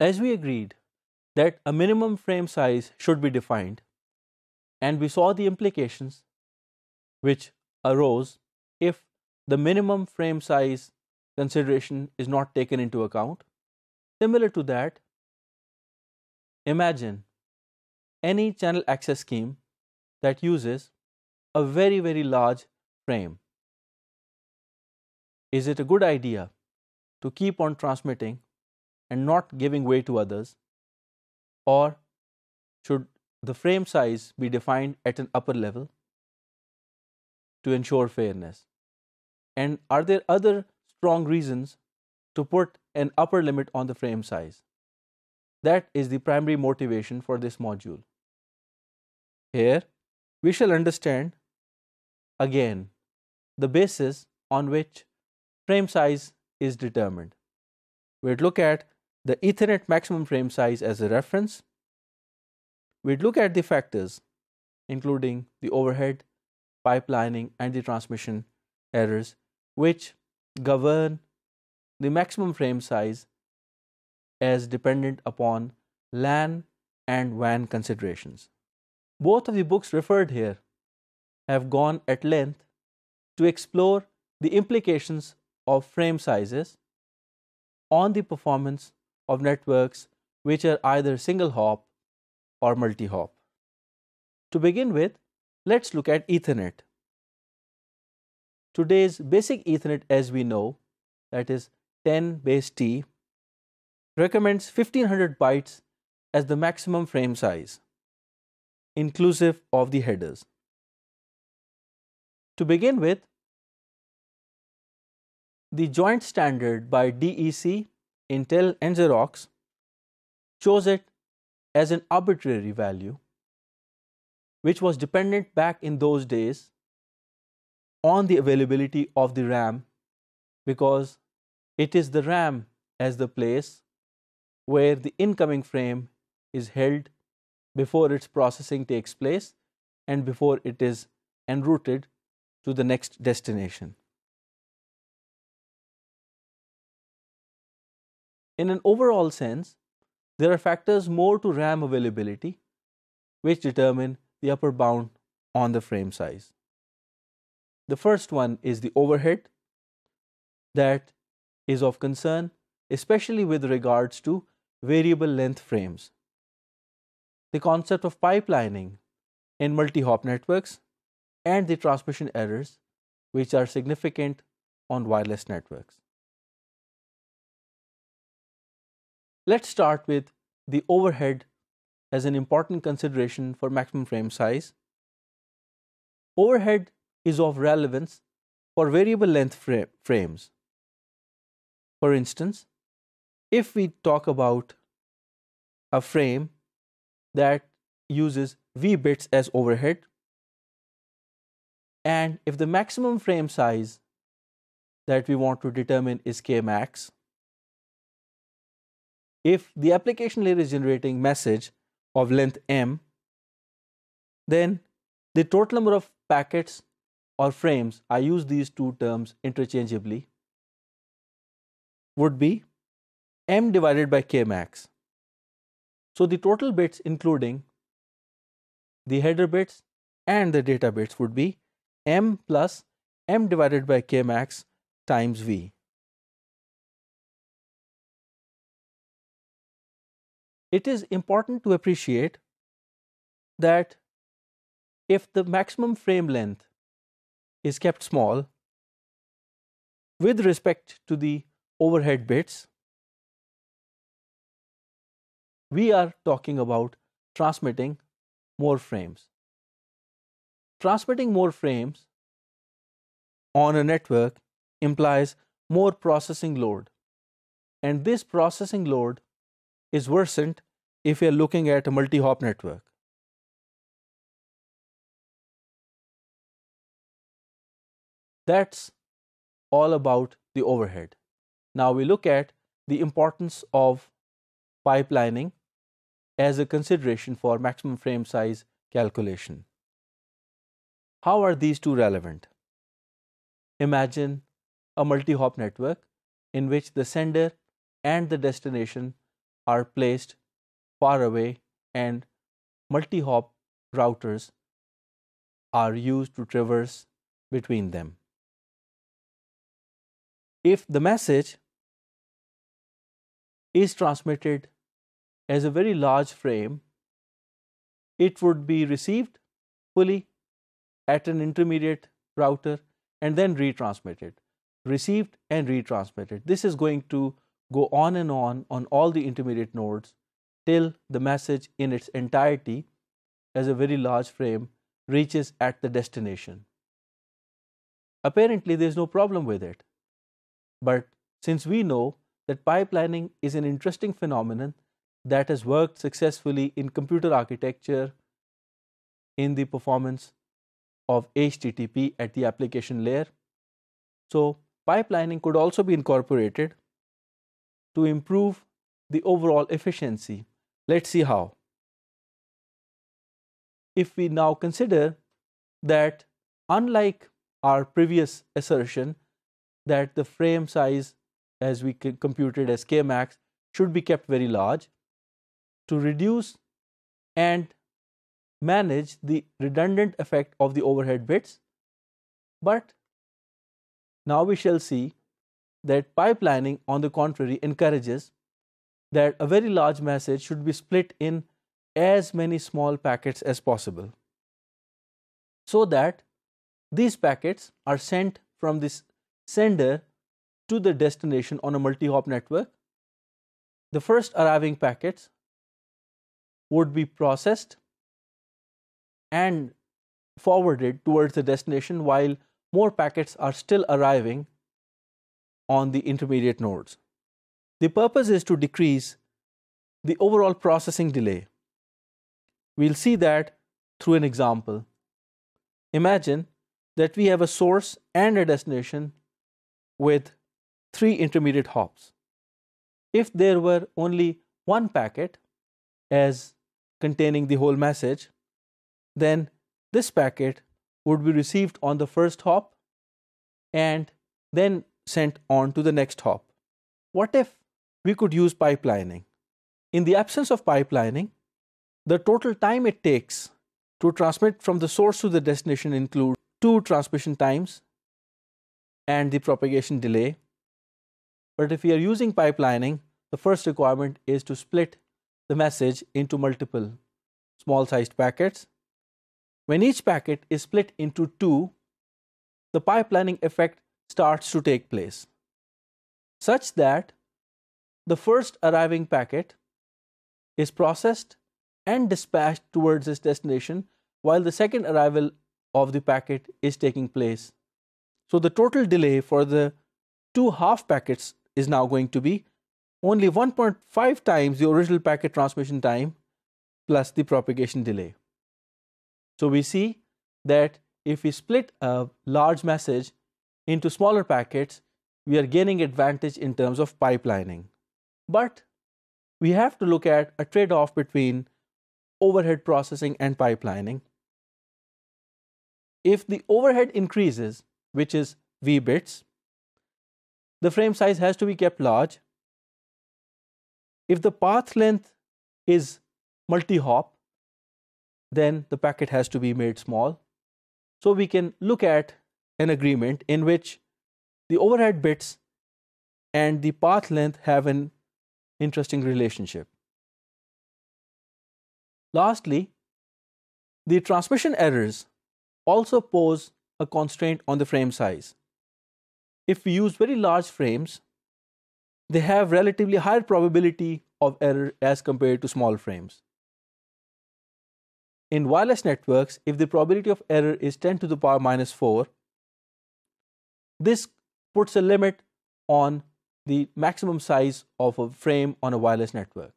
As we agreed that a minimum frame size should be defined, and we saw the implications which arose if the minimum frame size consideration is not taken into account. Similar to that, imagine any channel access scheme that uses a very large frame. Is it a good idea to keep on transmitting and not giving way to others, or should the frame size be defined at an upper level to ensure fairness? And are there other strong reasons to put an upper limit on the frame size? That is the primary motivation for this module. Here, we shall understand again the basis on which frame size is determined. We'd look at the Ethernet maximum frame size as a reference. We'd look at the factors, including the overhead, pipelining, and the transmission errors, which govern the maximum frame size as dependent upon LAN and WAN considerations. Both of the books referred here have gone at length to explore the implications of frame sizes on the performance of networks which are either single hop or multi-hop. To begin with, let's look at Ethernet. Today's basic Ethernet, as we know, that is 10 base T, recommends 1500 bytes as the maximum frame size, inclusive of the headers. To begin with, the joint standard by DEC, Intel, and Xerox chose it as an arbitrary value, which was dependent back in those days on the availability of the RAM, because it is the RAM as the place where the incoming frame is held before its processing takes place and before it is en routed to the next destination. In an overall sense, there are factors more to RAM availability which determine the upper bound on the frame size. The first one is the overhead that is of concern, especially with regards to variable length frames. The concept of pipelining in multi-hop networks and the transmission errors which are significant on wireless networks. Let's start with the overhead as an important consideration for maximum frame size. Overhead is of relevance for variable length frames. For instance, if we talk about a frame that uses V bits as overhead, and if the maximum frame size that we want to determine is K max, if the application layer is generating message of length M, then the total number of packets or frames, I use these two terms interchangeably, would be M divided by K max. So the total bits, including the header bits and the data bits, would be M plus M divided by K max times V. It is important to appreciate that if the maximum frame length is kept small with respect to the overhead bits, we are talking about transmitting more frames. Transmitting more frames on a network implies more processing load, and this processing load is worsened if we are looking at a multi-hop network. That's all about the overhead. Now we look at the importance of pipelining as a consideration for maximum frame size calculation. How are these two relevant? Imagine a multi-hop network in which the sender and the destination are placed far away and multi-hop routers are used to traverse between them. If the message is transmitted as a very large frame, it would be received fully at an intermediate router and then retransmitted, received and retransmitted. This is going to go on all the intermediate nodes till the message in its entirety as a very large frame reaches at the destination. Apparently, there is no problem with it. But since we know that pipelining is an interesting phenomenon that has worked successfully in computer architecture, in the performance of HTTP at the application layer, so pipelining could also be incorporated to improve the overall efficiency. Let's see how. If we now consider that, unlike our previous assertion that the frame size as we computed as Kmax should be kept very large to reduce and manage the redundant effect of the overhead bits, but now we shall see that pipelining, on the contrary, encourages that a very large message should be split in as many small packets as possible, so that these packets are sent from this sender to the destination on a multi-hop network. The first arriving packets would be processed and forwarded towards the destination, while more packets are still arriving on the intermediate nodes. The purpose is to decrease the overall processing delay. We'll see that through an example. Imagine that we have a source and a destination with 3 intermediate hops. If there were only one packet as containing the whole message, then this packet would be received on the first hop and then sent on to the next hop. What if we could use pipelining? In the absence of pipelining, the total time it takes to transmit from the source to the destination includes 2 transmission times and the propagation delay. But if we are using pipelining, the first requirement is to split the message into multiple small-sized packets. When each packet is split into 2, the pipelining effect starts to take place, such that the first arriving packet is processed and dispatched towards its destination, while the second arrival of the packet is taking place. So the total delay for the 2 half packets is now going to be only 1.5 times the original packet transmission time plus the propagation delay. So we see that if we split a large message into smaller packets, we are gaining advantage in terms of pipelining. But we have to look at a trade-off between overhead processing and pipelining. If the overhead increases, which is V bits, the frame size has to be kept large. If the path length is multi-hop, then the packet has to be made small. So we can look at an agreement in which the overhead bits and the path length have an interesting relationship. Lastly, the transmission errors also pose a constraint on the frame size. If we use very large frames, they have relatively higher probability of error as compared to small frames. In wireless networks, if the probability of error is 10 to the power minus 4, this puts a limit on the maximum size of a frame on a wireless network.